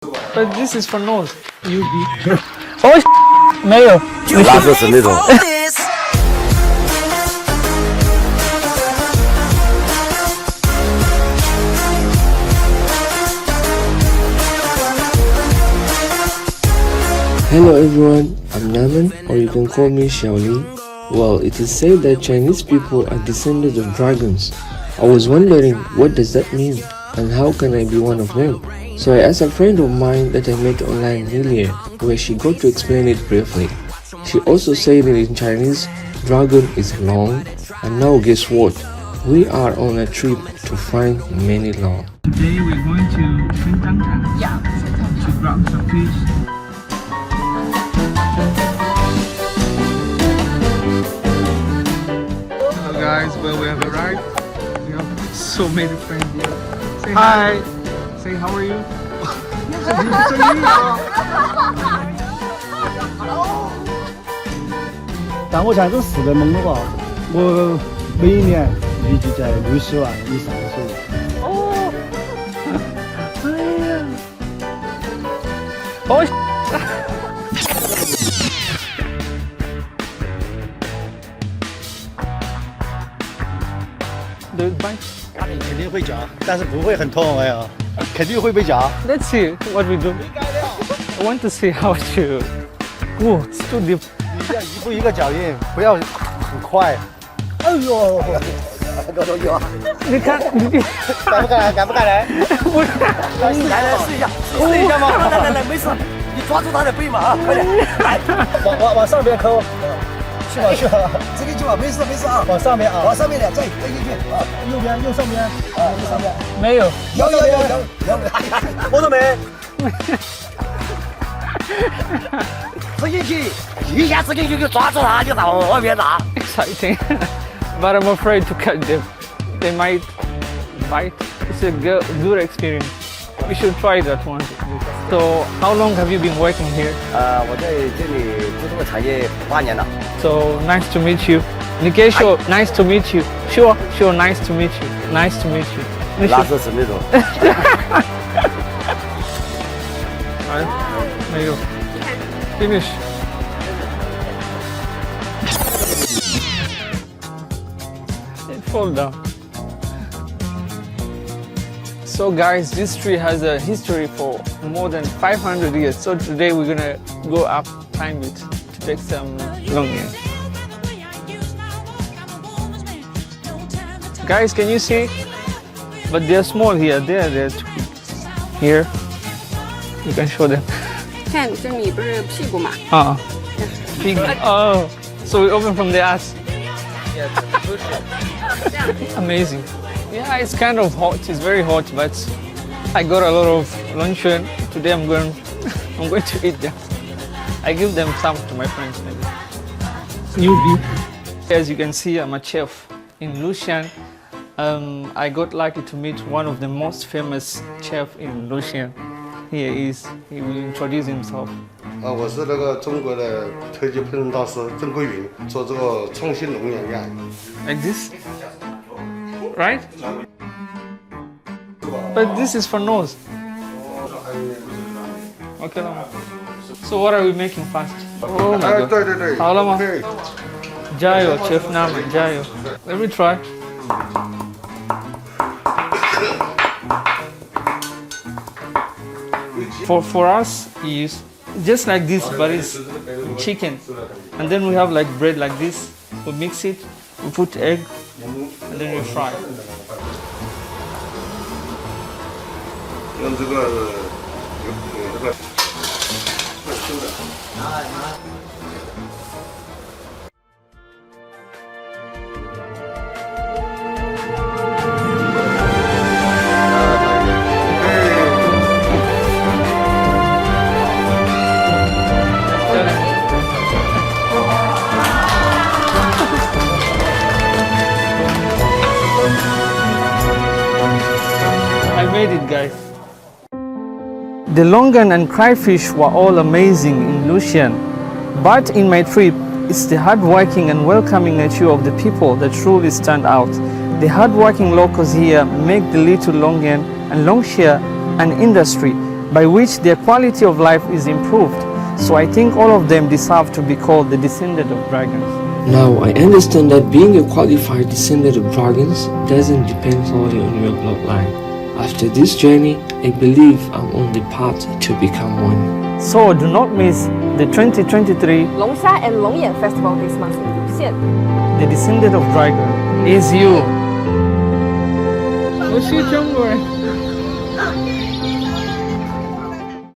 But this is for nose. You be. Oh, 没有。拉丝是那种。Hello everyone, I'm Naaman, or you can call me Xiaoli. Well, it is said that Chinese people are descendants of dragons. I was wondering, what does that mean? And how can I be one of them? So I asked a friend of mine that I met online earlier, where she got to explain it briefly. She also said that in Chinese, dragon is long. And now guess what? We are on a trip to find many long. Today we're going to Sichuan. Yeah, to grab some fish. Hello guys, well we have arrived. We have so many friends here. Say hi. Say how are you?但我现在都4个懵了吧？我每一年预计在60万以上的收入。哦，哎呀，哦。对，bye。咖喱肯定会夹，但是不会很痛哎呀，肯定会被夹。Let's see what we do. I want to see how to. Oh, it's too deep. 你要一步一个脚印，不要很快。哎呦，有。你看，敢不敢来？敢不敢来？不是，来试一下，试一下吗？来，没事，你抓住他的背嘛啊，快点，来，往上边抠。去吧，这个去吧，没事啊，往上面啊，往上面点，再推进去啊，右上边啊，右上边，没有，有，我都没，推进去，一下子就抓住他，就往外面打。Exciting, but I'm afraid to cut them. They might bite. It's a good experience. We should try that one. So, how long have you been working here? 我在这里做这个产业8年了。So nice to meet you. Nikesho, nice to meet you. Sure, nice to meet you. Nice to meet you. 拉丝是那种。没有。Finish. It fall down. So guys, this tree has a history for more than 500 years. So today we're gonna go up, climb it to take some Longan. Guys, can you see? But they're small here. They're too big. Here, you can show them. 看这米不是屁股嘛？ Big. Oh, so we open from the ass. Amazing. Yeah, it's kind of hot. It's very hot, but I got a lot of luncheon. Today I'm going to eat them. I give them some to my friends maybe. As you can see, I'm a chef in Lushan. I got lucky to meet one of the most famous chef in Lushan. Here he is. He will introduce himself. 我是那个中国的特级烹饪大师郑桂云，做这个创新龙眼宴。 Like this, right? But this is for nose. Okay, so what are we making fast? Oh my god. 对。好了吗？对。加油 Chef Naaman, 加油 Let me try. For us, is just like this, but it's chicken. And then we have like bread like this. We mix it, we put egg, and then we fry. 用这个I made it, guys. The Longan and Crawfish were all amazing in Lushan, but in my trip, it's the hardworking and welcoming nature of the people that truly stand out. The hardworking locals here make the little Longan and Loong share an industry by which their quality of life is improved. So I think all of them deserve to be called the descendant of dragons. Now, I understand that being a qualified descendant of dragons doesn't depend solely on your bloodline. After this journey, I believe I'm on the path to become one. So do not miss the 2023 龙虾 and 龙眼 Festival this month in 泸县. The descendant of dragon is you. 我是中国人。